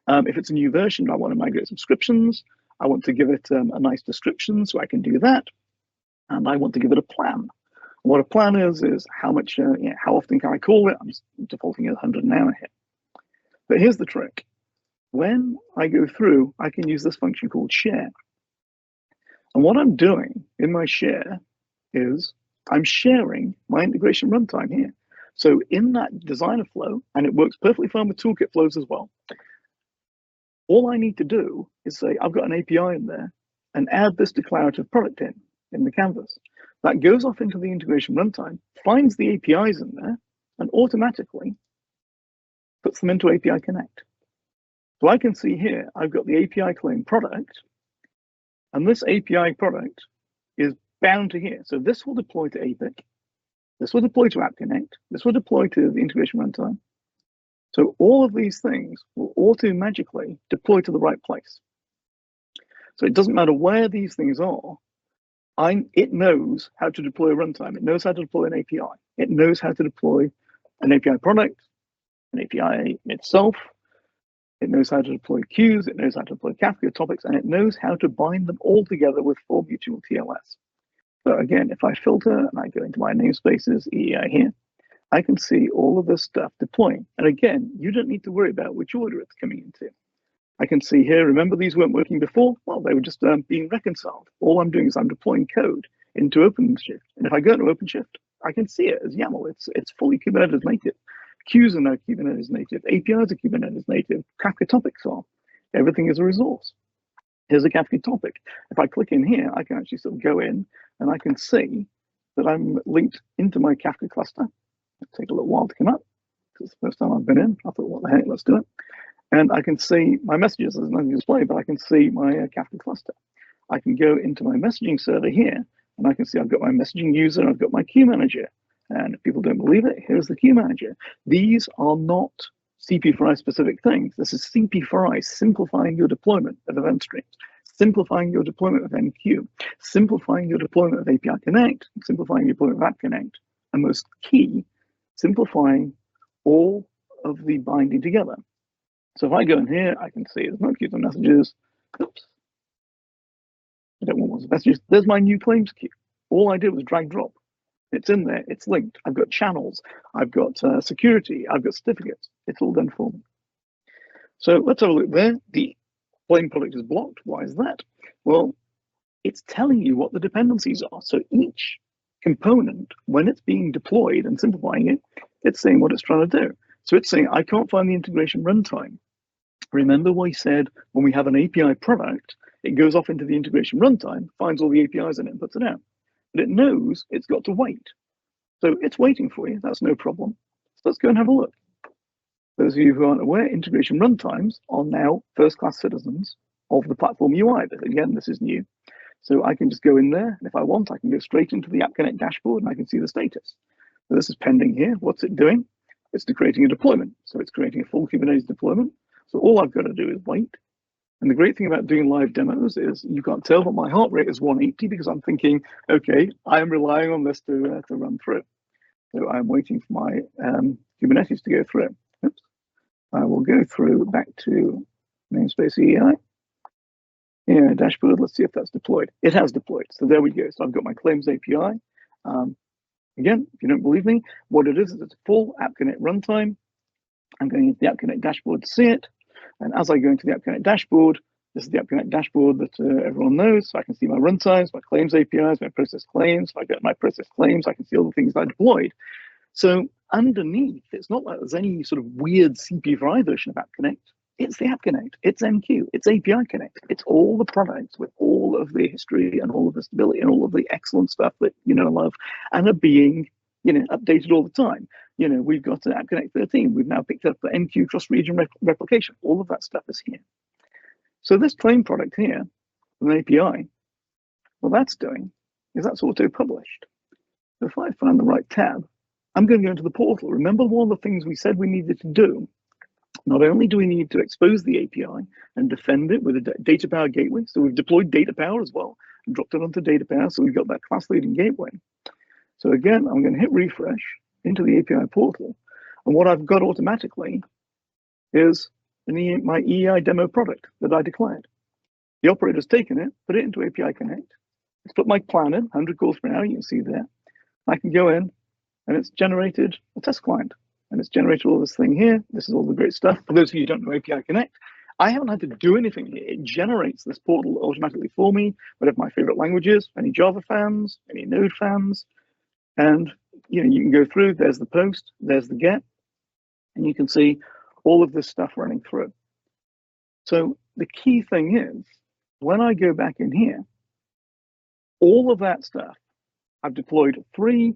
If it's a new version, I want to migrate subscriptions. I want to give it a nice description, so I can do that. And I want to give it a plan. What a plan is how much, how often can I call it? I'm just defaulting at 100 an hour here. But here's the trick. When I go through, I can use this function called share. And what I'm doing in my share is I'm sharing my integration runtime here. So in that designer flow, and it works perfectly fine with toolkit flows as well, all I need to do is say, I've got an API in there and add this declarative product in the canvas. That goes off into the integration runtime, finds the APIs in there, and automatically puts them into API Connect. So I can see here, I've got the API claim product, and this API product is bound to here. So this will deploy to APIC, this will deploy to App Connect, this will deploy to the integration runtime. So all of these things will auto-magically deploy to the right place. So it doesn't matter where these things are, it knows how to deploy a runtime. It knows how to deploy an API. It knows how to deploy an API product, an API itself. It knows how to deploy queues. It knows how to deploy Kafka topics, and it knows how to bind them all together with full mutual TLS. So again, if I filter and I go into my namespaces, EI here, I can see all of this stuff deploying. And again, you don't need to worry about which order it's coming into. I can see here, remember these weren't working before? Well, they were just being reconciled. All I'm doing is I'm deploying code into OpenShift. And if I go to OpenShift, I can see it as YAML. It's fully Kubernetes native. Queues are now Kubernetes native. APIs are Kubernetes native. Kafka topics are. Everything is a resource. Here's a Kafka topic. If I click in here, I can actually sort of go in and I can see that I'm linked into my Kafka cluster. It'll take a little while to come up. It's the first time I've been in. I thought, what the heck, let's do it. And I can see my messages. There's nothing to display, but I can see my Kafka cluster. I can go into my messaging server here, and I can see I've got my messaging user, and I've got my queue manager. And if people don't believe it, here's the queue manager. These are not CP4I specific things. This is CP4I simplifying your deployment of event streams, simplifying your deployment of MQ, simplifying your deployment of API Connect, simplifying your deployment of App Connect, and most key, simplifying all of the binding together. So if I go in here, I can see there's no queues and messages. Oops. I don't want messages. There's my new claims queue. All I did was drag drop. It's in there. It's linked. I've got channels. I've got security. I've got certificates. It's all done for me. So let's have a look there. The claim product is blocked. Why is that? Well, it's telling you what the dependencies are. So each component, when it's being deployed and simplifying it, it's saying what it's trying to do. So it's saying, I can't find the integration runtime. Remember we said when we have an API product, it goes off into the integration runtime, finds all the APIs in it and puts it out. But it knows it's got to wait. So it's waiting for you. That's no problem. So let's go and have a look. Those of you who aren't aware, integration runtimes are now first-class citizens of the platform UI. But again, this is new. So I can just go in there, and if I want, I can go straight into the App Connect dashboard and I can see the status. So this is pending here. What's it doing? It's creating a deployment. So it's creating a full Kubernetes deployment. So all I've got to do is wait. And the great thing about doing live demos is you can't tell, but my heart rate is 180 because I'm thinking, okay, I am relying on this to run through. So I'm waiting for my Kubernetes to go through. Oops. I will go through back to namespace EI. Yeah, dashboard, let's see if that's deployed. It has deployed, so there we go. So I've got my claims API. Again, if you don't believe me, what it is it's a full App Connect runtime. I'm going into the App Connect dashboard to see it. And as I go into the App Connect dashboard, this is the App Connect dashboard that everyone knows. So I can see my runtimes, my claims APIs, my process claims. If I get my process claims, I can see all the things that I deployed. So underneath, it's not like there's any sort of weird CP4I version of App Connect. It's the App Connect, it's MQ, it's API Connect. It's all the products with all of the history and all of the stability and all of the excellent stuff that you know love and are being updated all the time. We've got App Connect 13. We've now picked up the MQ cross-region replication. All of that stuff is here. So this claim product here, an API, what that's doing is that's auto-published. So if I find the right tab, I'm going to go into the portal. Remember one of the things we said we needed to do? Not only do we need to expose the API and defend it with a data power gateway, so we've deployed data power as well and dropped it onto data power, so we've got that class leading gateway. So again, I'm going to hit refresh into the API portal, and what I've got automatically is my EI demo product that I declared. The operator's taken it, put it into API Connect. It's put my plan in, 100 calls per hour, you can see there. I can go in, and it's generated a test client. And it's generated all this thing here. This is all the great stuff. For those of you who don't know API Connect, I haven't had to do anything here. It generates this portal automatically for me, whatever my favorite language is, any Java fans, any Node fans. And you can go through, there's the post, there's the get, and you can see all of this stuff running through. So the key thing is, when I go back in here, all of that stuff, I've deployed 2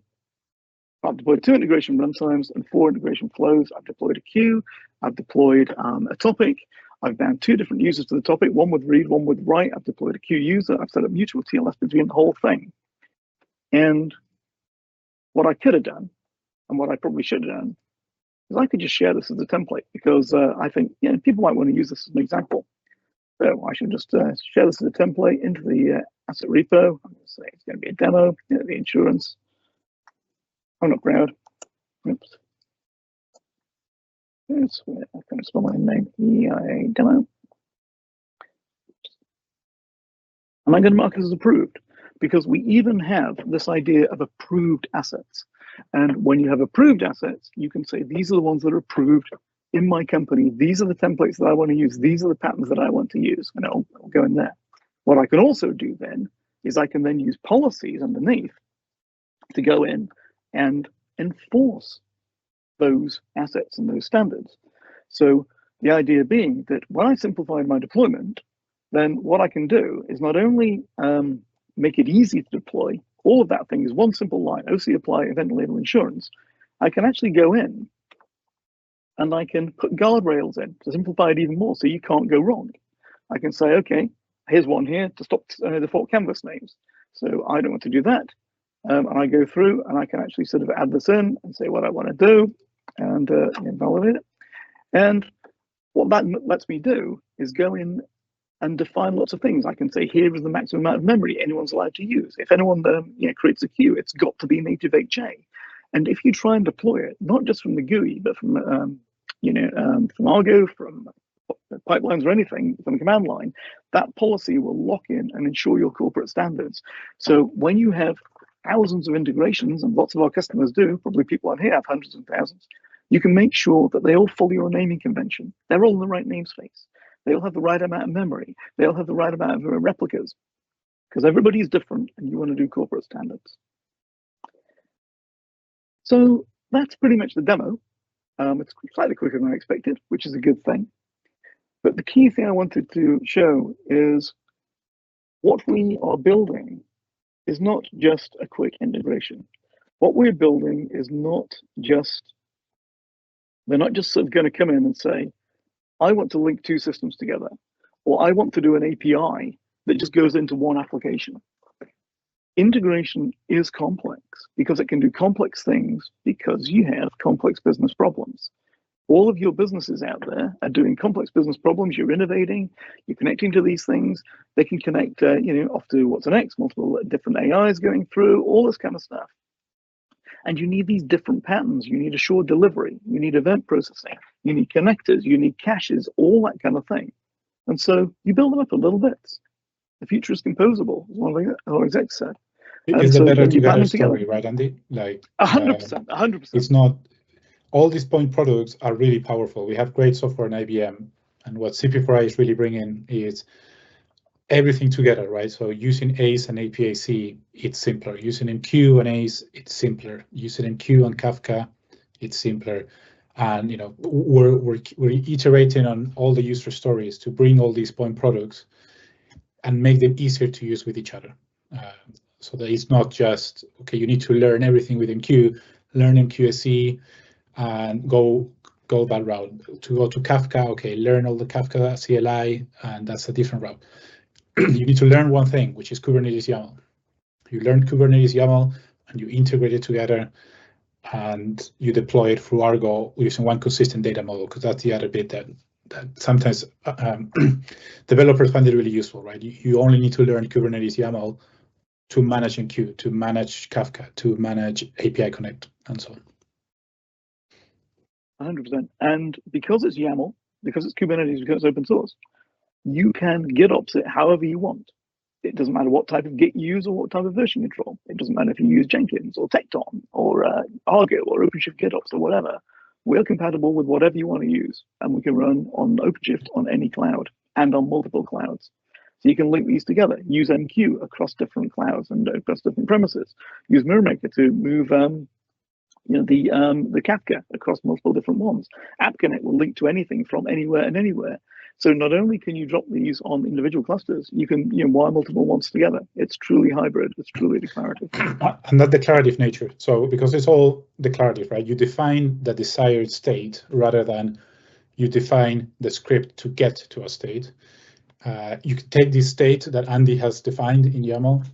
integration runtimes and 4 integration flows. I've deployed a queue. I've deployed a topic. I've bound 2 different users to the topic, one with read, one with write. I've deployed a queue user. I've set up mutual TLS between the whole thing. And what I could have done, and what I probably should have done, is I could just share this as a template because I think people might want to use this as an example. So I should just share this as a template into the asset repo. I'm going to say it's going to be a demo, the insurance. I'm not proud. Oops. That's where I can spell my name. EIA demo. And I'm going to mark it as approved because we even have this idea of approved assets. And when you have approved assets, you can say these are the ones that are approved in my company. These are the templates that I want to use. These are the patterns that I want to use. And it'll go in there. What I can also do then is I can then use policies underneath to go in and enforce those assets and those standards. So the idea being that when I simplified my deployment, then what I can do is not only make it easy to deploy, all of that thing is one simple line, OC apply event label insurance. I can actually go in and I can put guardrails in to simplify it even more so you can't go wrong. I can say, okay, here's one here to stop default canvas names. So I don't want to do that. And I go through and I can actually sort of add this in and say what I want to do and invalidate it. And what that lets me do is go in and define lots of things. I can say, here is the maximum amount of memory anyone's allowed to use. If anyone creates a queue, it's got to be native HA. And if you try and deploy it, not just from the GUI, but from from Argo, from pipelines or anything, from the command line, that policy will lock in and ensure your corporate standards. So when you have thousands of integrations, and lots of our customers do, probably people on here have hundreds and thousands, you can make sure that they all follow your naming convention. They're all in the right namespace. They all have the right amount of memory. They all have the right amount of replicas, because everybody's different and you want to do corporate standards. So that's pretty much the demo. It's slightly quicker than I expected, which is a good thing. But the key thing I wanted to show is what we are building is not just a quick integration. What we're building is not just, they're not just sort of going to come in and say, I want to link two systems together, or I want to do an API that just goes into one application. Integration is complex because it can do complex things because you have complex business problems. All of your businesses out there are doing complex business problems. You're innovating, you're connecting to these things. They can connect, off to what's next, multiple different AIs going through, all this kind of stuff. And you need these different patterns. You need assured delivery. You need event processing. You need connectors. You need caches, all that kind of thing. And so you build them up in little bits. The future is composable, as one of our execs said.
It's a better together story, right, Andy? Like
100%, 100%.
It's not, all these point products are really powerful. We have great software in IBM, and what CP4I is really bringing is everything together, right? So using ACE and APAC, it's simpler. Using MQ and ACE, it's simpler. Using MQ and Kafka, it's simpler. And we're iterating on all the user stories to bring all these point products and make them easier to use with each other. So that it's not just, okay, you need to learn everything with MQ, learn MQSE, and go that route. To go to Kafka, okay, learn all the Kafka CLI, and that's a different route. You need to learn one thing, which is Kubernetes YAML. You learn Kubernetes YAML, and you integrate it together, and you deploy it through Argo using one consistent data model, because that's the other bit that sometimes developers find it really useful, right? You only need to learn Kubernetes YAML to manage MQ, to manage Kafka, to manage API Connect, and so on.
100%. And because it's YAML, because it's Kubernetes, because it's open source, you can GitOps it however you want. It doesn't matter what type of Git you use or what type of version control. It doesn't matter if you use Jenkins or TechCon or Argo or OpenShift GitOps or whatever. We're compatible with whatever you want to use, and we can run on OpenShift on any cloud and on multiple clouds. So you can link these together. Use MQ across different clouds and across different premises. Use MirrorMaker to move the Kafka across multiple different ones. App Connect will link to anything from anywhere and anywhere. So not only can you drop these on individual clusters, you can wire multiple ones together. It's truly hybrid. It's truly declarative.
And that declarative nature. So because it's all declarative, right? You define the desired state rather than you define the script to get to a state. You can take this state that Andy has defined in YAML,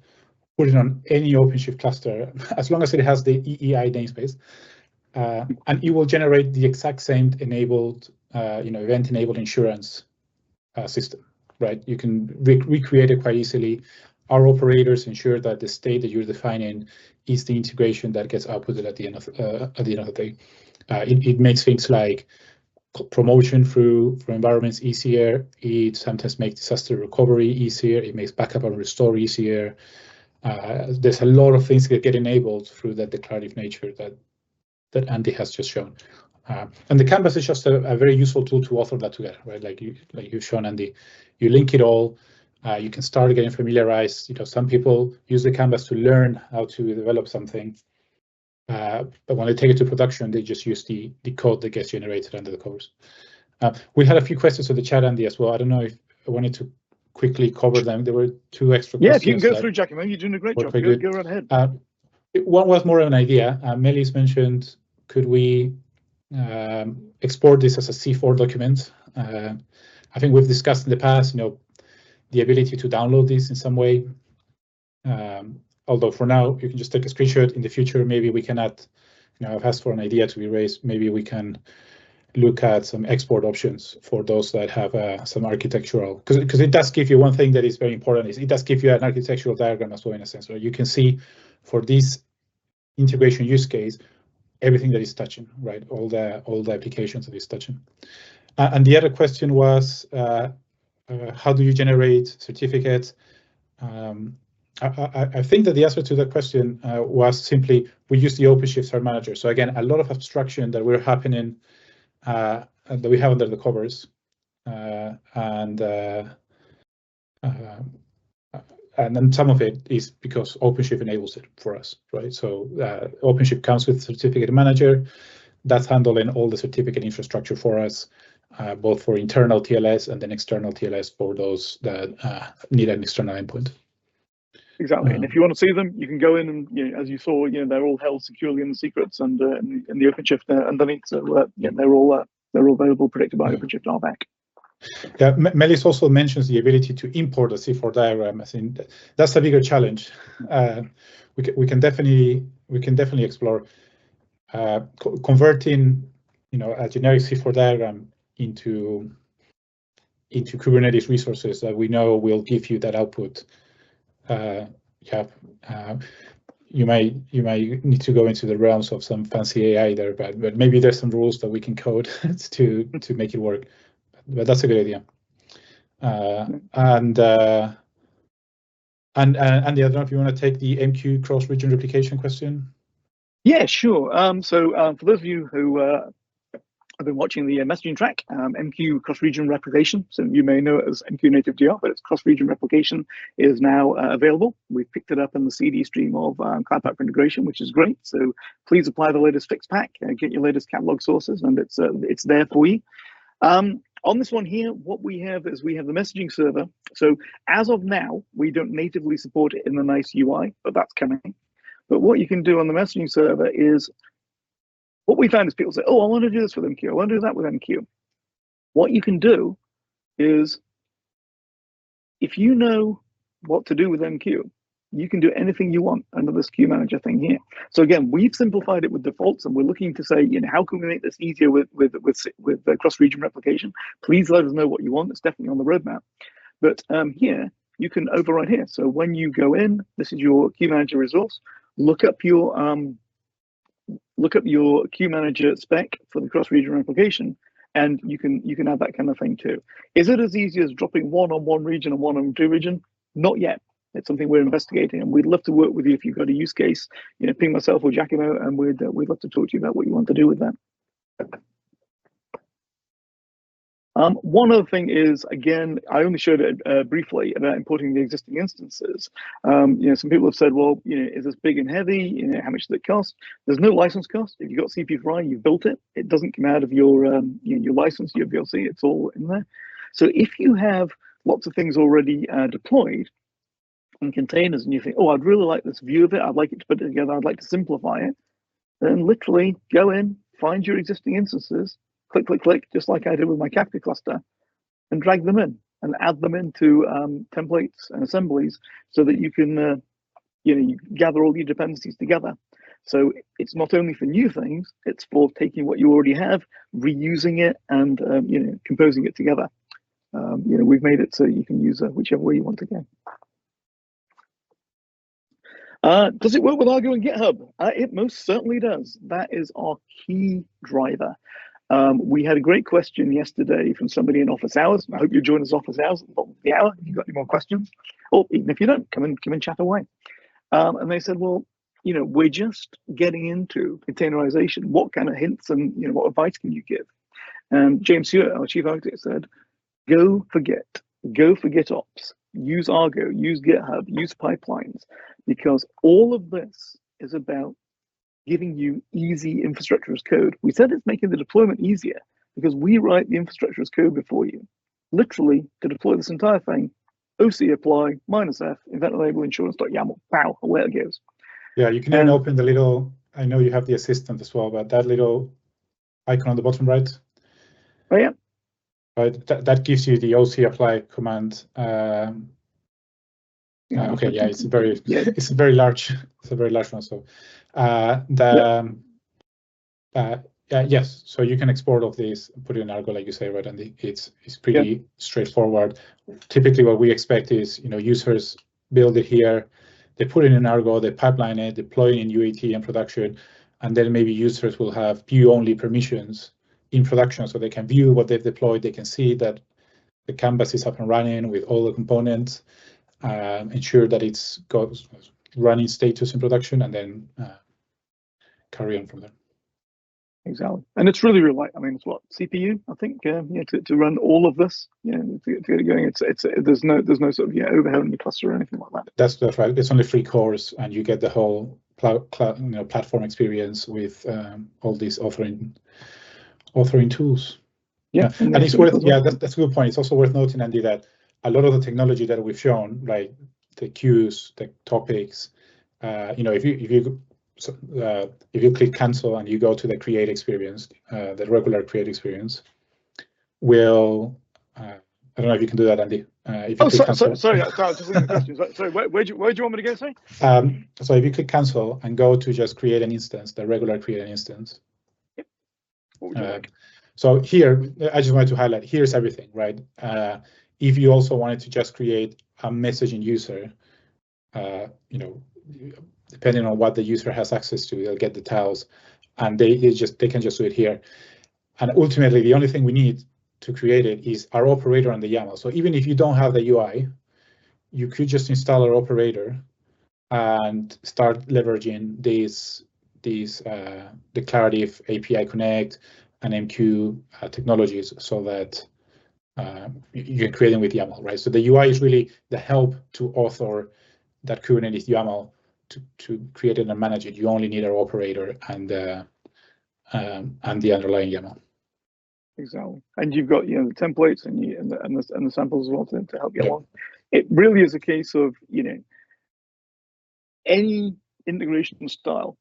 put it on any OpenShift cluster, as long as it has the EEI namespace, and it will generate the exact same enabled, event-enabled insurance system, right? You can recreate it quite easily. Our operators ensure that the state that you're defining is the integration that gets outputted at the end of the day. It makes things like promotion through environments easier. It sometimes makes disaster recovery easier. It makes backup and restore easier. There's a lot of things that get enabled through that declarative nature that Andy has just shown. And the canvas is just a very useful tool to author that together, right? Like you've shown, Andy. You link it all. You can start getting familiarized. Some people use the canvas to learn how to develop something. But when they take it to production, they just use the code that gets generated under the covers. We had a few questions in the chat, Andy, as well. I don't know if I wanted to quickly cover them. There were 2 extra questions.
Yeah, if you can go through, Jackie, you're doing a great job. Go right ahead.
One was more of an idea. Melis mentioned, could we export this as a C4 document? I think we've discussed in the past, the ability to download this in some way. Although for now, you can just take a screenshot. In the future, maybe we can add, I've asked for an idea to be raised. Maybe we can look at some export options for those that have some architectural, because it does give you one thing that is very important, is it does give you an architectural diagram as well, in a sense, where you can see for this integration use case everything that is touching, right? All the applications that is touching. And the other question was, how do you generate certificates? I think that the answer to that question was simply we use the OpenShift Cert Manager. So again, a lot of abstraction that we're happening that we have under the covers, and then some of it is because OpenShift enables it for us, right? So OpenShift comes with Certificate Manager that's handling all the certificate infrastructure for us, both for internal TLS and then external TLS for those that need an external endpoint.
Exactly, and if you want to see them, you can go in and, as you saw, they're all held securely in the secrets and in the OpenShift underneath. So they're all available, predicted by OpenShift RBAC. Yeah,
Melis also mentions the ability to import a C4 diagram. I think that's a bigger challenge. We can definitely explore converting, a generic C4 diagram into Kubernetes resources that we know will give you that output. You may need to go into the realms of some fancy AI there, but maybe there's some rules that we can code to make it work. But that's a good idea. And the other one, if you want to take the MQ cross-region replication question.
Yeah, sure. So for those of you who have been watching the messaging track, MQ cross-region replication, so you may know it as MQ native DR, but it's cross-region replication is now available. We've picked it up in the CD stream of Cloud Pak for integration, which is great. So please apply the latest fix pack, get your latest catalog sources, and it's there for you. On this one here, what we have is we have the messaging server. So as of now, we don't natively support it in the nice UI, but that's coming. But what you can do on the messaging server is, what we found is people say, oh, I want to do this with MQ, I want to do that with MQ. What you can do is, if you know what to do with MQ, you can do anything you want under this queue manager thing here. So again, we've simplified it with defaults, and we're looking to say, how can we make this easier with the cross-region replication? Please let us know what you want. It's definitely on the roadmap. But here, you can override here. So when you go in, this is your queue manager resource. Look up your queue manager spec for the cross-region replication, and you can add that kind of thing too. Is it as easy as dropping one on one region and one on two region? Not yet. It's something we're investigating, and we'd love to work with you if you've got a use case. Ping myself or Giacomo, and we'd love to talk to you about what you want to do with that. One other thing is, again, I only showed it briefly about importing the existing instances. Some people have said, well, is this big and heavy? How much does it cost? There's no license cost. If you've got CP4I, you've built it. It doesn't come out of your license, your VLC. It's all in there. So if you have lots of things already deployed in containers, and you think, oh, I'd really like this view of it, I'd like it to put it together, I'd like to simplify it, then literally go in, find your existing instances, click, click, click, just like I did with my Kafka cluster, and drag them in and add them into templates and assemblies so that you can you gather all your dependencies together. So it's not only for new things, it's for taking what you already have, reusing it, and composing it together. We've made it so you can use whichever way you want to go. Does it work with Argo and GitHub? It most certainly does. That is our key driver. We had a great question yesterday from somebody in office hours. I hope you join us office hours at the bottom of the hour if you've got any more questions, or even if you don't, come and chat away. And they said, well, we're just getting into containerization. What kind of hints and what advice can you give? And James Stewart, our chief architect, said, go for Git, go for GitOps, use Argo, use GitHub, use pipelines, because all of this is about giving you easy infrastructure as code. We said it's making the deployment easier because we write the infrastructure as code before you. Literally, to deploy this entire thing, OC apply -f event enable insurance.yaml, pow, away it goes.
Yeah, you can even open the little, I know you have the assistant as well, but that little icon on the bottom right.
Oh yeah.
Right, that gives you the OC apply command. Okay, yeah, it's a very large one. So Yes, so you can export of this, put it in Argo, like you say, right? And it's pretty straightforward. Typically, what we expect is, users build it here, they put it in Argo, they pipeline it, deploy it in UAT and production, and then maybe users will have view-only permissions in production, so they can view what they've deployed. They can see that the canvas is up and running with all the components, ensure that it's got running status in production, and then carry on from there.
Exactly, and it's really light. I mean, it's what, CPU, I think, to run all of this, to get it going. There's no sort of overhead on your cluster or anything like that.
That's right. It's only 3 cores, and you get the whole platform experience with all these authoring tools.
Yeah,
and it's worth. Yeah, that's a good point. It's also worth noting, Andy, that a lot of the technology that we've shown, like the queues, the topics, if you click cancel and you go to the create experience, the regular create experience, will I don't know if you can do that, Andy. If you click cancel.
Sorry, just looking at the question. Sorry, where do you want me to go? Sorry.
So if you click cancel and go to just create an instance, the regular create an instance.
Yep. What would you like?
So here, I just wanted to highlight, here's everything, right? If you also wanted to just create a messaging user, depending on what the user has access to, they'll get the tiles, and they can just do it here. And ultimately, the only thing we need to create it is our operator and the YAML. So even if you don't have the UI, you could just install our operator and start leveraging these declarative API Connect and MQ technologies, so that you can create them with YAML, right? So the UI is really the help to author that Kubernetes YAML to create it and manage it. You only need our operator and the underlying YAML.
Exactly, and you've got the templates and the samples as well to help you along. It really is a case of any integration style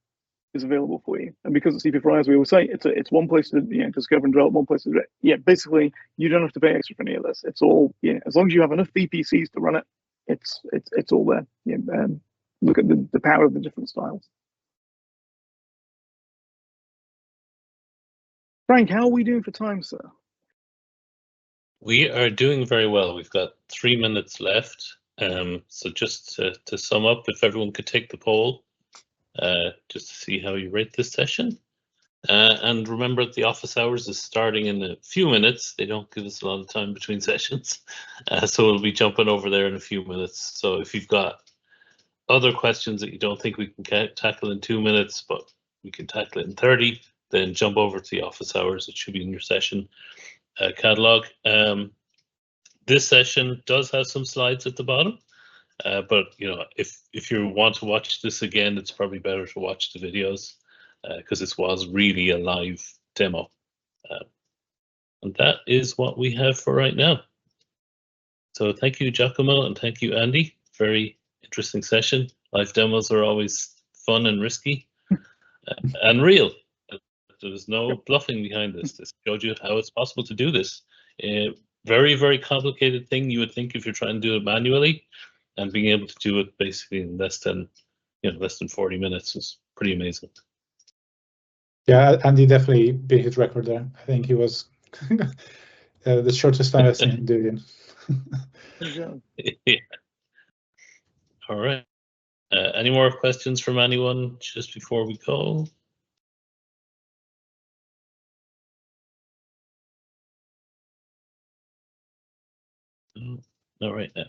is available for you, and because it's CP4I, as we always say, it's one place to discover and develop, one place to basically you don't have to pay extra for any of this. It's all as long as you have enough VPCs to run it, it's all there. Look at the power of the different styles. Frank, how are we doing for time, sir?
We are doing very well. We've got 3 minutes left. So just to sum up, if everyone could take the poll, just to see how you rate this session. And remember, the office hours is starting in a few minutes. They don't give us a lot of time between sessions. So we'll be jumping over there in a few minutes. So if you've got other questions that you don't think we can tackle in 2 minutes, but we can tackle it in 30, then jump over to the office hours. It should be in your session catalog. This session does have some slides at the bottom, but if you want to watch this again, it's probably better to watch the videos because this was really a live demo. And that is what we have for right now. So thank you, Giacomo, and thank you, Andy. Very interesting session. Live demos are always fun and risky and real. There's no bluffing behind this. This showed you how it's possible to do this. Very, very complicated thing you would think if you're trying to do it manually, and being able to do it basically in less than 40 minutes is pretty amazing.
Yeah, Andy definitely beat his record there. I think he was the shortest time I've seen him do it.
Yeah. All right. Any more questions from anyone just before we go? Not right now.